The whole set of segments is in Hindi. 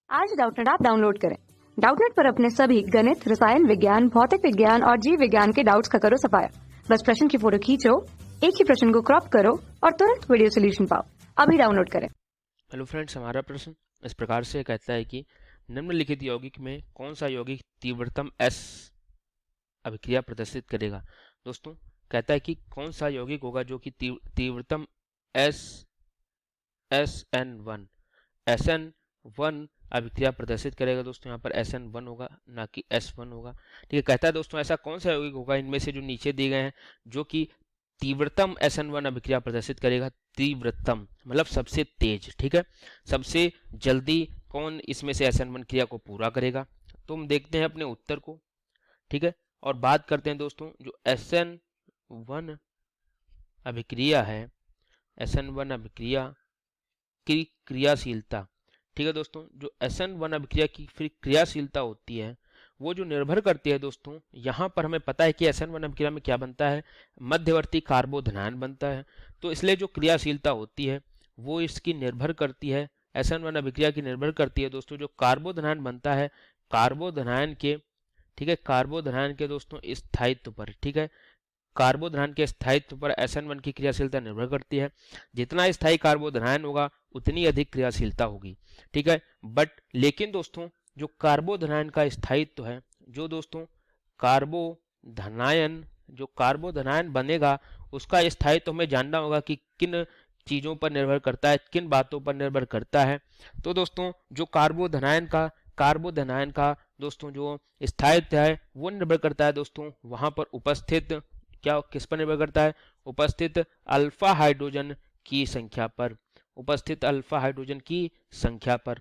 आज डाउटनेट ऐप डाउनलोड करें। डाउटनेट पर अपने सभी गणित, रसायन विज्ञान, भौतिक विज्ञान और जीव विज्ञान के डाउट्स का करो सफाया। बस प्रश्न की फोटो खींचो, एक ही प्रश्न को क्रॉप करो और तुरंत वीडियो सोल्यूशन पाओ। अभी डाउनलोड करें। हेलो फ्रेंड्स, हमारा प्रश्न इस प्रकार से कहता है कि निम्नलिखित यौगिक में कौन सा यौगिक तीव्रतम S अभिक्रिया प्रदर्शित करेगा। दोस्तों, कहता है कि कौन सा यौगिक होगा जो कि तीव्रतम SN1 अभिक्रिया प्रदर्शित करेगा। दोस्तों, यहाँ पर SN1 होगा, ना कि S1 होगा। ठीक है, कहता है दोस्तों ऐसा कौन सा यौगिक होगा इनमें से जो नीचे दिए गए हैं जो कि तीव्रतम SN1 अभिक्रिया प्रदर्शित करेगा। तीव्रतम मतलब सबसे तेज। ठीक है, सबसे जल्दी कौन इसमें से SN1 क्रिया को पूरा करेगा। तो हम देखते हैं अपने उत्तर को। ठीक है, और बात करते हैं दोस्तों जो SN1 अभिक्रिया है, SN1 अभिक्रिया की क्रियाशीलता। ठीक है दोस्तों, जो SN1 अभिक्रिया की फिर क्रियाशीलता होती है वो जो निर्भर करती है दोस्तों, यहाँ पर हमें पता है कि SN1 अभिक्रिया में क्या बनता है, मध्यवर्ती कार्बोधनायन बनता है। तो इसलिए जो क्रियाशीलता होती है वो इसकी निर्भर करती है, SN1 अभिक्रिया की निर्भर करती है दोस्तों जो कार्बोधनायन बनता है, कार्बोधनायन के, ठीक है, कार्बोधनायन के दोस्तों स्थायित्व पर। ठीक है, कार्बोधनायन के स्थायित्व पर SN1 की क्रियाशीलता निर्भर करती है। जितना स्थायी कार्बोधनायन होगा उतनी अधिक क्रियाशीलता होगी। ठीक है, लेकिन दोस्तों जो कार्बोधनायन का स्थायित्व है, जो दोस्तों कार्बोधनायन बनेगा उसका स्थायित्व हमें जानना होगा कि किन चीजों पर निर्भर करता है, किन बातों पर निर्भर करता है। तो दोस्तों जो कार्बोधनायन का दोस्तों जो स्थायित्व है वो निर्भर करता है दोस्तों वहां पर उपस्थित, क्या किस पर निर्भर करता है, उपस्थित अल्फा हाइड्रोजन की संख्या पर, उपस्थित अल्फा हाइड्रोजन की संख्या पर।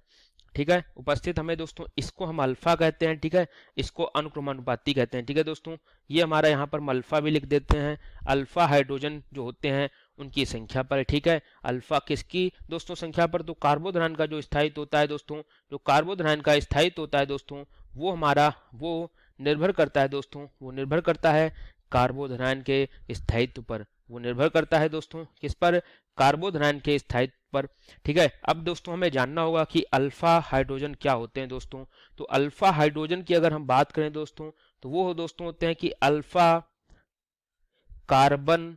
ठीक है, उपस्थित हमें दोस्तों इसको हम अल्फा कहते हैं। ठीक है, इसको अनुक्रमानुपाती कहते हैं। ठीक है दोस्तों, ये हमारा यहाँ पर हम अल्फा भी लिख देते हैं, अल्फा हाइड्रोजन जो होते हैं उनकी संख्या पर। ठीक है, अल्फा किसकी दोस्तों संख्या पर, तो कार्बोधनायन का जो स्थायित्व होता है दोस्तों, जो कार्बोधनायन का स्थायित्व होता है दोस्तों वो निर्भर करता है दोस्तों, वो निर्भर करता है कार्बोधनायन के स्थायित्व पर। वो निर्भर करता है दोस्तों किस पर, कार्बोधनायन के स्थायित्व पर। ठीक है, अब दोस्तों हमें जानना होगा कि अल्फा हाइड्रोजन क्या होते हैं दोस्तों। तो अल्फा हाइड्रोजन की अगर हम बात करें दोस्तों तो वो दोस्तों होते हैं कि अल्फा कार्बन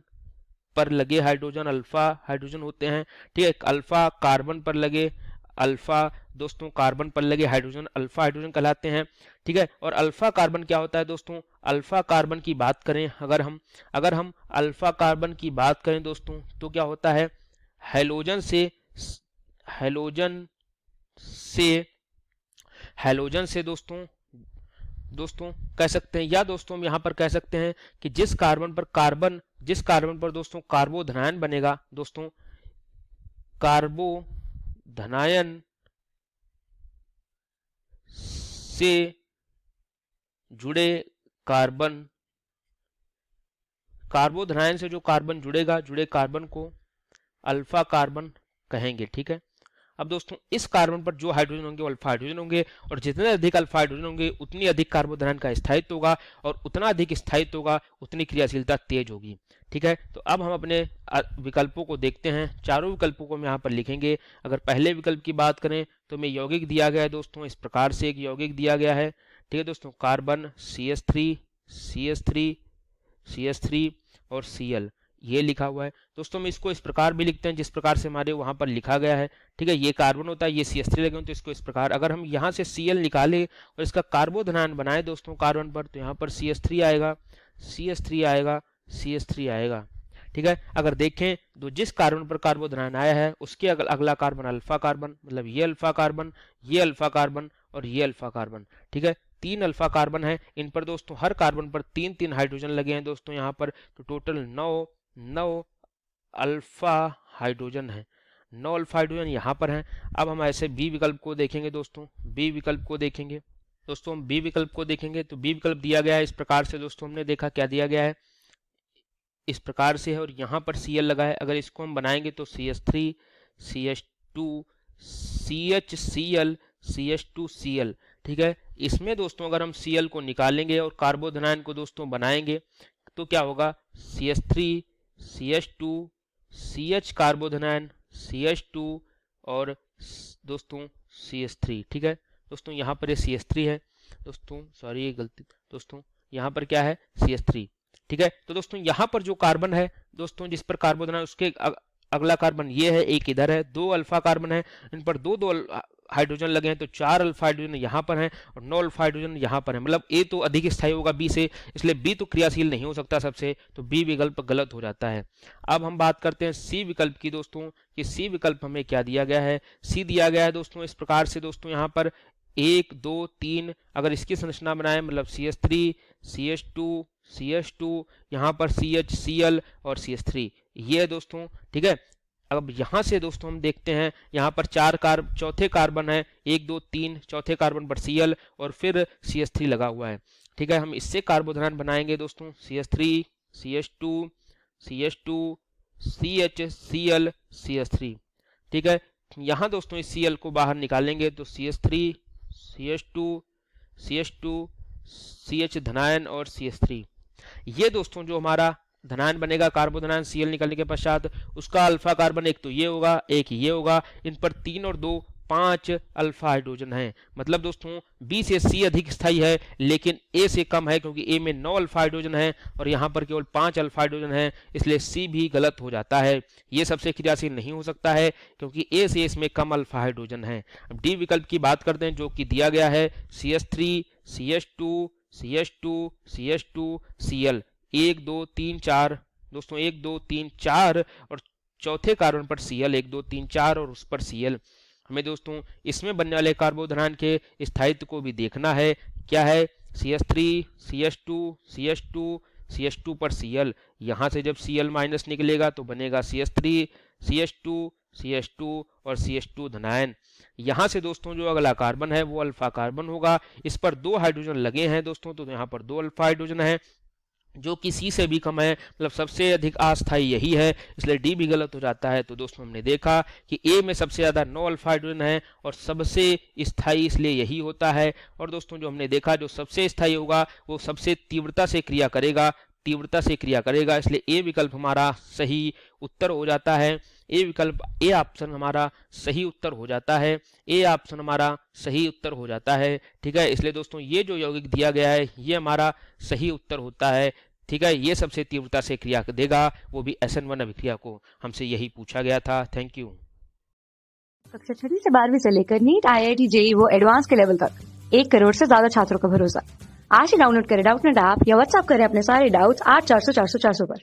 पर लगे हाइड्रोजन, अल्फा हाइड्रोजन होते हैं। ठीक है, अल्फा कार्बन पर लगे, अल्फा दोस्तों कार्बन पर लगे हाइड्रोजन अल्फा हाइड्रोजन कहलाते हैं। ठीक है, और अल्फा कार्बन क्या होता है दोस्तों, अल्फा कार्बन की बात करें अगर हम अल्फा कार्बन की बात करें दोस्तों तो क्या होता है, हैलोजन से हैलोजन से दोस्तों कह सकते हैं, या दोस्तों हम यहाँ पर कह सकते हैं कि जिस कार्बन पर दोस्तों कार्बोधनायन बनेगा दोस्तों, कार्बोधनायन से जुड़े कार्बोधनायन से जो कार्बन जुड़े कार्बन को अल्फा कार्बन कहेंगे। ठीक है, अब दोस्तों इस कार्बन पर जो हाइड्रोजन होंगे वो अल्फा हाइड्रोजन होंगे, और जितने अधिक अल्फा हाइड्रोजन होंगे उतनी अधिक कार्बोधनायन का स्थायित्व होगा, और उतना अधिक स्थायित्व होगा उतनी क्रियाशीलता तेज होगी। ठीक है, तो अब हम अपने विकल्पों को देखते हैं। चारों विकल्पों को हम यहाँ पर लिखेंगे। अगर पहले विकल्प की बात करें तो हमें यौगिक दिया गया है दोस्तों, इस प्रकार से एक यौगिक दिया गया है। ठीक है दोस्तों, कार्बन CH3 और Cl ये लिखा हुआ है दोस्तों। हम इसको इस प्रकार भी लिखते हैं जिस प्रकार से हमारे वहां पर लिखा गया है। ठीक है, ये कार्बन होता है, ये CH3 लगे हो तो इसको इस प्रकार, अगर हम यहाँ से Cl निकाले और इसका कार्बोधनायन बनाए दोस्तों कार्बन पर, तो यहाँ पर CH3 आएगा। ठीक है, अगर देखें तो जिस कार्बन पर कार्बोधनायन आया है उसके अगला कार्बन अल्फा कार्बन, मतलब ये अल्फा कार्बन, ये अल्फा कार्बन और ये अल्फा कार्बन। ठीक है, 3 अल्फा कार्बन है, इन पर दोस्तों हर कार्बन पर 3 हाइड्रोजन लगे हैं दोस्तों यहाँ पर, तो टोटल 9 अल्फा हाइड्रोजन है, 9 अल्फा हाइड्रोजन यहाँ पर हैं। अब हम ऐसे बी विकल्प को देखेंगे दोस्तों, बी विकल्प को देखेंगे तो बी विकल्प दिया गया है इस प्रकार से दोस्तों। हमने देखा क्या दिया गया है, इस प्रकार से है, और यहाँ पर Cl लगा है। अगर इसको हम बनाएंगे तो CH3 CH2 CH2Cl। ठीक है, इसमें दोस्तों अगर हम Cl को निकालेंगे और कार्बोधनायन को दोस्तों बनाएंगे तो क्या होगा, CH3 CH2 CH कार्बोधनायन CH2 और दोस्तों CH3, ठीक है दोस्तों, यहाँ पर ये CH3 है दोस्तों, सॉरी ये गलती दोस्तों, यहाँ पर क्या है CH3, ठीक है। तो दोस्तों यहाँ पर जो कार्बन है दोस्तों, जिस पर कार्बन है उसके अगला कार्बन ये है, एक इधर है, 2 अल्फा कार्बन है, इन पर दो दो हाइड्रोजन लगे हैं, तो 4 अल्फा हाइड्रोजन यहाँ पर हैं और 9 अल्फा हाइड्रोजन यहाँ पर है। मतलब ए तो अधिक स्थायी होगा बी से, इसलिए बी तो क्रियाशील नहीं हो सकता सबसे, तो बी विकल्प गलत हो जाता है। अब हम बात करते हैं सी विकल्प की दोस्तों, कि सी विकल्प हमें क्या दिया गया है। सी दिया गया है दोस्तों इस प्रकार से दोस्तों, यहाँ पर 1 2 3 अगर इसकी संरचना बनाए, मतलब CH3 CH2 CH2, यहाँ पर CH Cl और CH3, ये है दोस्तों, ठीक है। अब यहाँ से दोस्तों हम देखते हैं, यहाँ पर चौथे कार्बन है, 1 2 3, चौथे कार्बन पर Cl और फिर CH3 लगा हुआ है, ठीक है। हम इससे कार्बोधनान बनाएंगे दोस्तों, CH3 CH2 CH2 CH Cl CH3, ठीक है। यहाँ दोस्तों इस Cl को बाहर निकालेंगे तो CH3 CH2 CH2 CH धनायन और CH3, ये दोस्तों जो हमारा धनायन बनेगा कार्बोधनायन Cl निकलने के पश्चात, उसका अल्फा कार्बन एक तो ये होगा, एक ये होगा, इन पर 3 और 2 5 अल्फा हाइड्रोजन है। मतलब दोस्तों B से C अधिक स्थायी है लेकिन A से कम है, क्योंकि A में 9 अल्फा हाइड्रोजन है और यहाँ पर केवल 5 अल्फा हाइड्रोजन है, इसलिए C भी गलत हो जाता है। ये सबसे क्रियाशील नहीं हो सकता है क्योंकि A से इसमें कम अल्फा हाइड्रोजन है। अब D विकल्प की बात करते हैं, जो कि दिया गया है CH3 CH2 CH2 CH2 Cl, 1 2 3 4 दोस्तों, 1 2 3 4 और चौथे कार्बन पर Cl, 1 2 3 4 और उस पर Cl। हमें दोस्तों इसमें बनने वाले कार्बोधनान के स्थायित्व को भी देखना है, क्या है CH3 CH2 CH2 CH2 पर Cl, यहाँ से जब Cl माइनस निकलेगा तो बनेगा CH3 CH2 CH2 और CH2 धनायन। यहाँ से दोस्तों जो अगला कार्बन है वो अल्फा कार्बन होगा, इस पर 2 हाइड्रोजन लगे हैं दोस्तों, तो यहाँ पर 2 अल्फा हाइड्रोजन है जो कि सी से भी कम है, मतलब सबसे अधिक अस्थायी यही है, इसलिए डी भी गलत हो जाता है। तो दोस्तों हमने देखा कि ए में सबसे ज्यादा 9 अल्फा हाइड्रोजन है और सबसे स्थायी इसलिए यही होता है। और दोस्तों जो हमने देखा, जो सबसे स्थायी होगा वो सबसे तीव्रता से क्रिया करेगा, इसलिए ए विकल्प हमारा सही उत्तर हो जाता है। ए विकल्प, ए ऑप्शन हमारा सही उत्तर हो जाता है, ए ऑप्शन हमारा सही उत्तर हो जाता है, ठीक है। इसलिए दोस्तों ये जो यौगिक दिया गया है ये हमारा सही उत्तर होता है, ठीक है। ये सबसे तीव्रता से क्रिया देगा, वो भी SN1 अभिक्रिया को, हमसे यही पूछा गया था। Thank you. कक्षा 6 से 12वीं से लेकर नीट IIT JEE वो एडवांस के लेवल तक 1 करोड़ से ज्यादा छात्रों का भरोसा। आज ही डाउनलोड करें डाउटनेट ऐप या व्हाट्सएप करें अपने सारे डाउट्स 8400 400 400 पर।